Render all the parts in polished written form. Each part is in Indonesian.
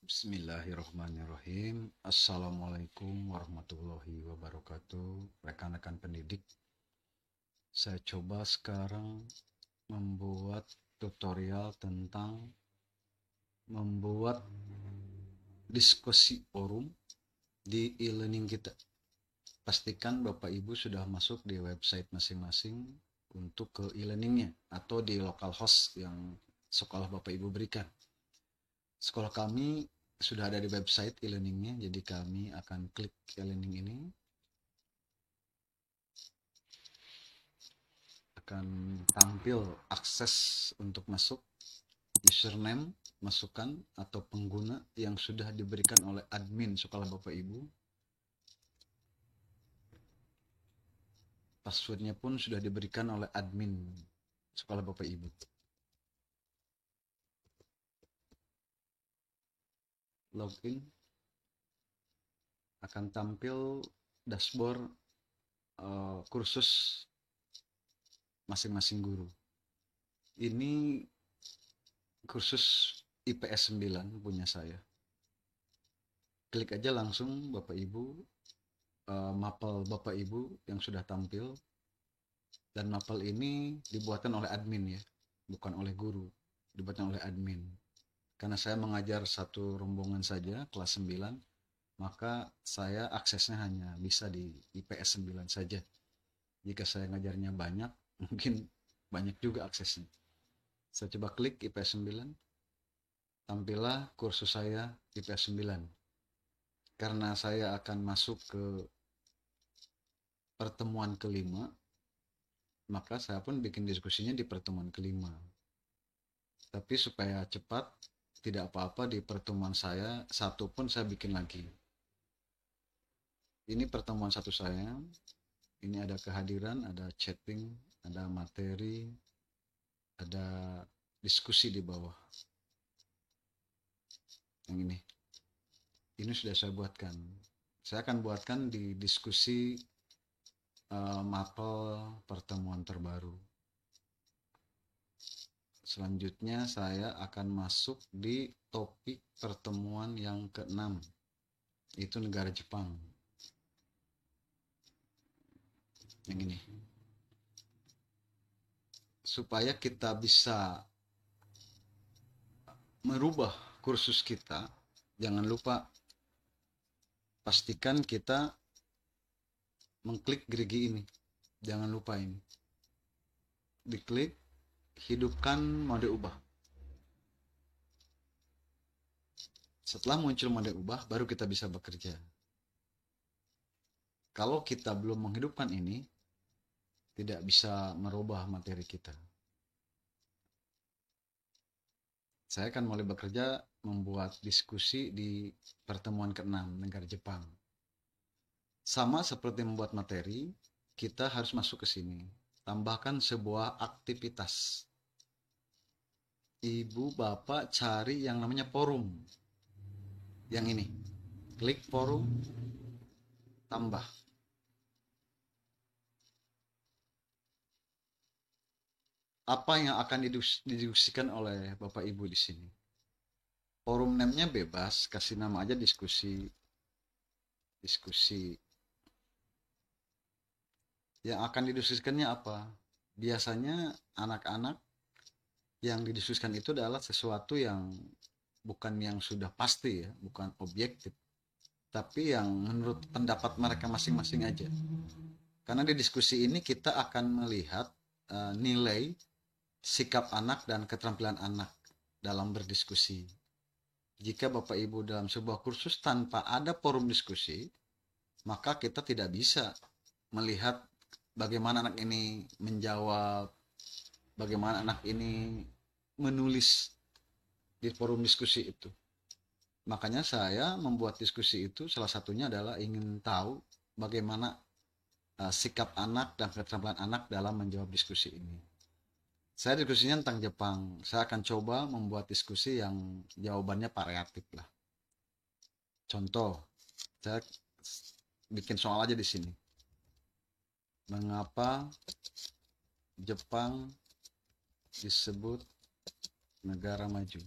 Bismillahirrahmanirrahim. Assalamualaikum warahmatullahi wabarakatuh. Rekan-rekan pendidik, saya coba sekarang membuat tutorial tentang membuat diskusi forum di e-learning kita. Pastikan Bapak Ibu sudah masuk di website masing-masing untuk ke e-learningnya atau di localhost yang sekolah Bapak Ibu berikan. Sekolah kami sudah ada di website e-learningnya, jadi kami akan klik e-learning ini, akan tampil akses untuk masuk, username, masukan atau pengguna yang sudah diberikan oleh admin sekolah Bapak Ibu. Passwordnya pun sudah diberikan oleh admin sekolah Bapak Ibu. Login, akan tampil dashboard kursus masing-masing guru. Ini kursus IPS 9 punya saya. Klik aja langsung Bapak Ibu, mapel Bapak Ibu yang sudah tampil, dan mapel ini dibuatkan oleh admin ya, bukan oleh guru, dibuatkan oleh admin. Karena saya mengajar satu rombongan saja, kelas 9, maka saya aksesnya hanya bisa di IPS 9 saja. Jika saya ngajarnya banyak, mungkin banyak juga aksesnya. Saya coba klik IPS 9, tampillah kursus saya IPS 9. Karena saya akan masuk ke pertemuan kelima, maka saya pun bikin diskusinya di pertemuan kelima. Tapi supaya cepat, tidak apa-apa di pertemuan saya, satu pun saya bikin lagi. Ini pertemuan satu saya, ini ada kehadiran, ada chatting, ada materi, ada diskusi di bawah. Yang ini sudah saya buatkan. Saya akan buatkan di diskusi mapel pertemuan terbaru. Selanjutnya saya akan masuk di topik pertemuan yang ke-6, itu negara Jepang. Yang ini. Supaya kita bisa merubah kursus kita, jangan lupa pastikan kita mengklik gerigi ini. Jangan lupa ini. Diklik, hidupkan mode ubah. Setelah muncul mode ubah, baru kita bisa bekerja. Kalau kita belum menghidupkan ini, tidak bisa merubah materi kita. Saya akan mulai bekerja membuat diskusi di pertemuan ke-6 negara Jepang. Sama seperti membuat materi, kita harus masuk ke sini. Tambahkan sebuah aktivitas. Ibu bapak cari yang namanya forum. Yang ini. Klik forum, tambah. Apa yang akan didiskusikan oleh bapak ibu di sini? Forum name-nya bebas, kasih nama aja diskusi. Diskusi. Yang akan didiskusikannya apa? Biasanya anak-anak yang didiskusikan itu adalah sesuatu yang bukan yang sudah pasti ya, bukan objektif, tapi yang menurut pendapat mereka masing-masing aja. Karena di diskusi ini kita akan melihat nilai sikap anak dan keterampilan anak dalam berdiskusi. Jika Bapak Ibu dalam sebuah kursus tanpa ada forum diskusi, maka kita tidak bisa melihat bagaimana anak ini menjawab, bagaimana anak ini menulis di forum diskusi itu. Makanya saya membuat diskusi itu salah satunya adalah ingin tahu bagaimana sikap anak dan keterampilan anak dalam menjawab diskusi ini. Saya diskusinya tentang Jepang. Saya akan coba membuat diskusi yang jawabannya variatif lah. Contoh, saya bikin soal aja di sini. Mengapa Jepang disebut negara maju?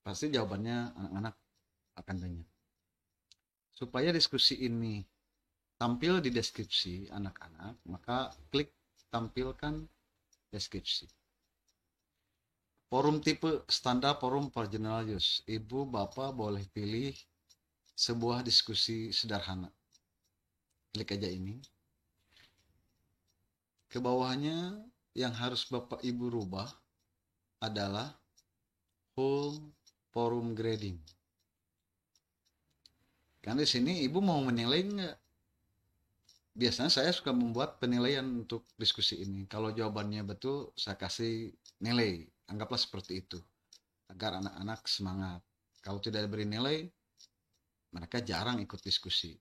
Pasti jawabannya anak-anak akan banyak. Supaya diskusi ini tampil di deskripsi anak-anak, maka klik tampilkan deskripsi. Forum tipe standar forum for general use. Ibu, bapak boleh pilih sebuah diskusi sederhana. Klik aja ini. Ke bawahnya yang harus bapak ibu rubah adalah whole forum grading. Karena di sini ibu mau menilai nggak? Biasanya saya suka membuat penilaian untuk diskusi ini. Kalau jawabannya betul, saya kasih nilai. Anggaplah seperti itu. Agar anak-anak semangat. Kalau tidak diberi nilai, mereka jarang ikut diskusi.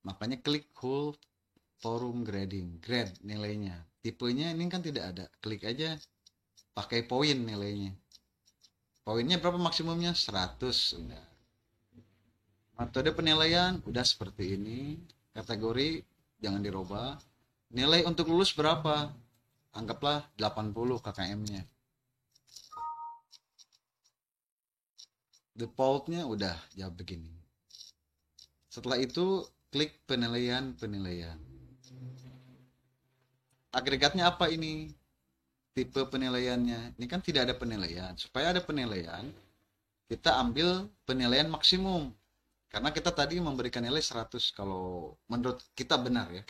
Makanya klik whole forum grading. Grade nilainya. Tipenya ini kan tidak ada. Klik aja. Pakai poin nilainya. Poinnya berapa maksimumnya? 100. Udah. Metode penilaian udah seperti ini. Kategori jangan dirubah. Nilai untuk lulus berapa? Anggaplah 80 KKM-nya. Defaultnya udah jawab begini. Setelah itu klik penilaian. Agregatnya apa ini? Tipe penilaiannya. Ini kan tidak ada penilaian. Supaya ada penilaian, kita ambil penilaian maksimum. Karena kita tadi memberikan nilai 100 kalau menurut kita benar ya.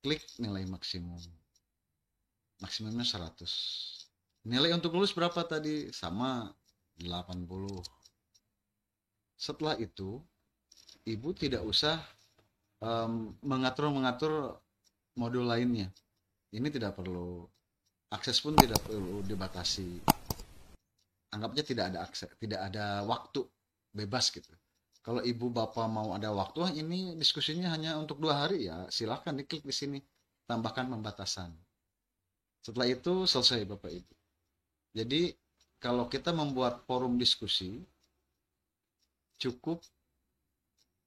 Klik nilai maksimum. Maksimumnya 100. Nilai untuk lulus berapa tadi? Sama 80. Setelah itu, ibu tidak usah mengatur modul lainnya. Ini tidak perlu. Akses pun tidak perlu dibatasi. Anggapnya tidak ada akses, tidak ada waktu bebas gitu. Kalau ibu bapak mau ada waktu, ini diskusinya hanya untuk 2 hari ya, silahkan diklik di sini, tambahkan pembatasan. Setelah itu selesai bapak ibu. Jadi kalau kita membuat forum diskusi, cukup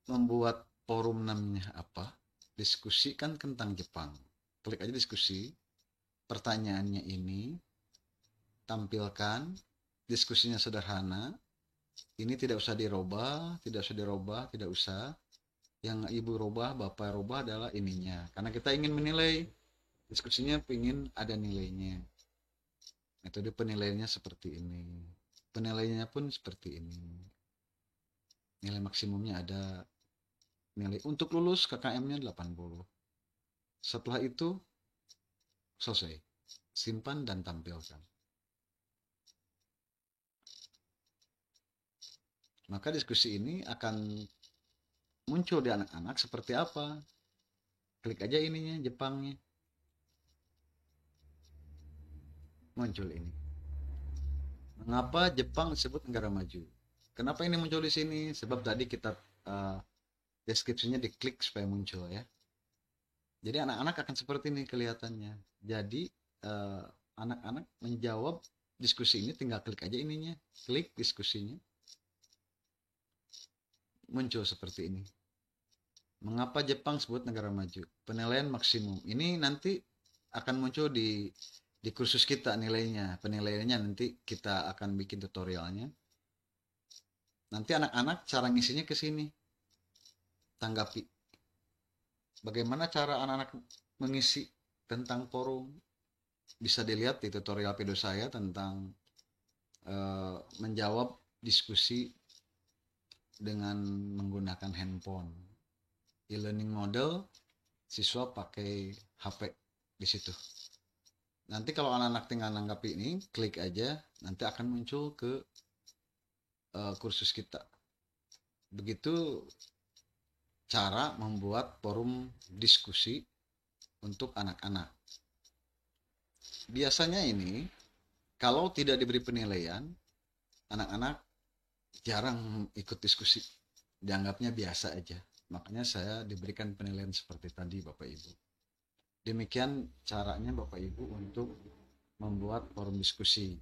membuat forum namanya apa? Diskusikan tentang Jepang. Klik aja diskusi, pertanyaannya ini, tampilkan, diskusinya sederhana. Ini tidak usah dirubah, tidak usah. Yang ibu rubah, bapak rubah adalah ininya. Karena kita ingin menilai, diskusinya ingin ada nilainya. Metode penilaiannya seperti ini. Penilaiannya pun seperti ini. Nilai maksimumnya ada. Nilai untuk lulus KKM-nya 80. Setelah itu, selesai. Simpan dan tampilkan. Maka diskusi ini akan muncul di anak-anak seperti apa. Klik aja ininya, Jepangnya. Muncul ini. Mengapa Jepang disebut negara maju? Kenapa ini muncul di sini? Sebab tadi kita deskripsinya diklik supaya muncul ya. Jadi anak-anak akan seperti ini kelihatannya. Jadi anak-anak menjawab diskusi ini tinggal klik aja ininya. Klik diskusinya. Muncul seperti ini. Mengapa Jepang disebut negara maju? Penilaian maksimum. Ini nanti akan muncul di kursus kita nilainya. Penilaiannya nanti kita akan bikin tutorialnya. Nanti anak-anak cara ngisinya ke sini. Tanggapi. Bagaimana cara anak-anak mengisi tentang forum? Bisa dilihat di tutorial video saya tentang menjawab diskusi dengan menggunakan handphone. E-learning model, siswa pakai HP di situ. Nanti kalau anak-anak tinggal nanggapi ini, klik aja, nanti akan muncul ke kursus kita. Begitu cara membuat forum diskusi untuk anak-anak. Biasanya ini, kalau tidak diberi penilaian, anak-anak jarang ikut diskusi, dianggapnya biasa aja. Makanya saya diberikan penilaian seperti tadi Bapak Ibu. Demikian caranya Bapak Ibu untuk membuat forum diskusi.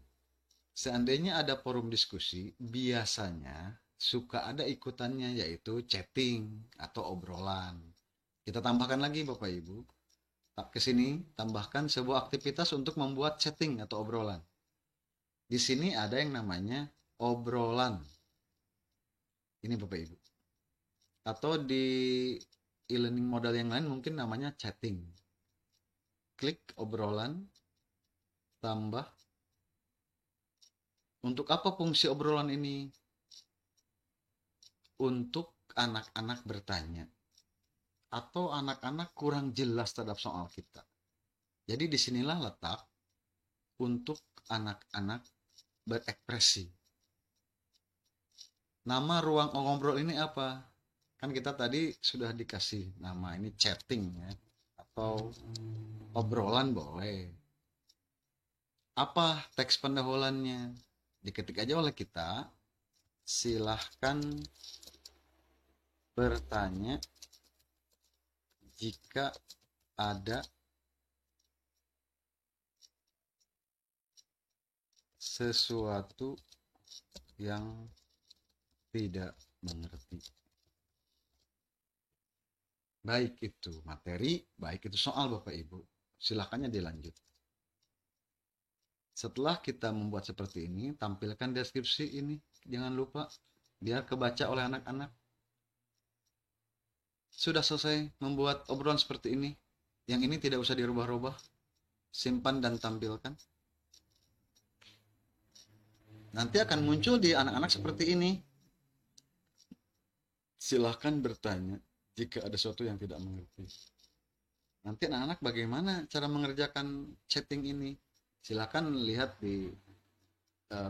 Seandainya ada forum diskusi, biasanya suka ada ikutannya, yaitu chatting atau obrolan. Kita tambahkan lagi Bapak Ibu, ke sini tambahkan sebuah aktivitas untuk membuat chatting atau obrolan. Di sini ada yang namanya obrolan. Ini Bapak Ibu. Atau di e-learning model yang lain mungkin namanya chatting. Klik obrolan, tambah. Untuk apa fungsi obrolan ini? Untuk anak-anak bertanya. Atau anak-anak kurang jelas terhadap soal kita. Jadi disinilah letak untuk anak-anak berekspresi. Nama ruang ngobrol ini apa? Kan kita tadi sudah dikasih nama, ini chatting ya, atau obrolan boleh. Apa teks pendahuluannya? Diketik aja oleh kita, silahkan bertanya jika ada sesuatu yang tidak mengerti. Baik itu materi, baik itu soal Bapak Ibu. Silakannya dilanjut. Setelah kita membuat seperti ini, tampilkan deskripsi ini. Jangan lupa, biar kebaca oleh anak-anak. Sudah selesai membuat obrolan seperti ini. Yang ini tidak usah dirubah-rubah. Simpan dan tampilkan. Nanti akan muncul di anak-anak seperti ini. Silahkan bertanya jika ada sesuatu yang tidak mengerti. Nanti anak-anak bagaimana cara mengerjakan chatting ini? Silahkan lihat di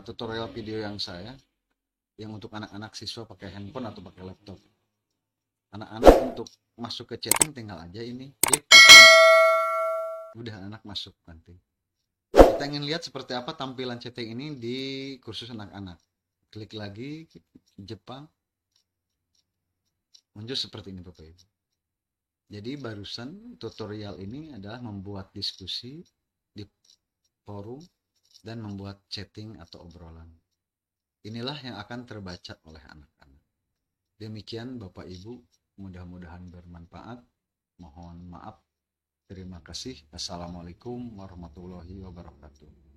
tutorial video yang saya, yang untuk anak-anak siswa pakai handphone atau pakai laptop. Anak-anak untuk masuk ke chatting tinggal aja ini klik, udah anak masuk nanti. Kita ingin lihat seperti apa tampilan chatting ini di kursus anak-anak. Klik lagi Jepang, muncul seperti ini Bapak Ibu. Jadi barusan tutorial ini adalah membuat diskusi di forum dan membuat chatting atau obrolan. Inilah yang akan terbaca oleh anak-anak. Demikian Bapak Ibu, mudah-mudahan bermanfaat. Mohon maaf. Terima kasih. Assalamualaikum warahmatullahi wabarakatuh.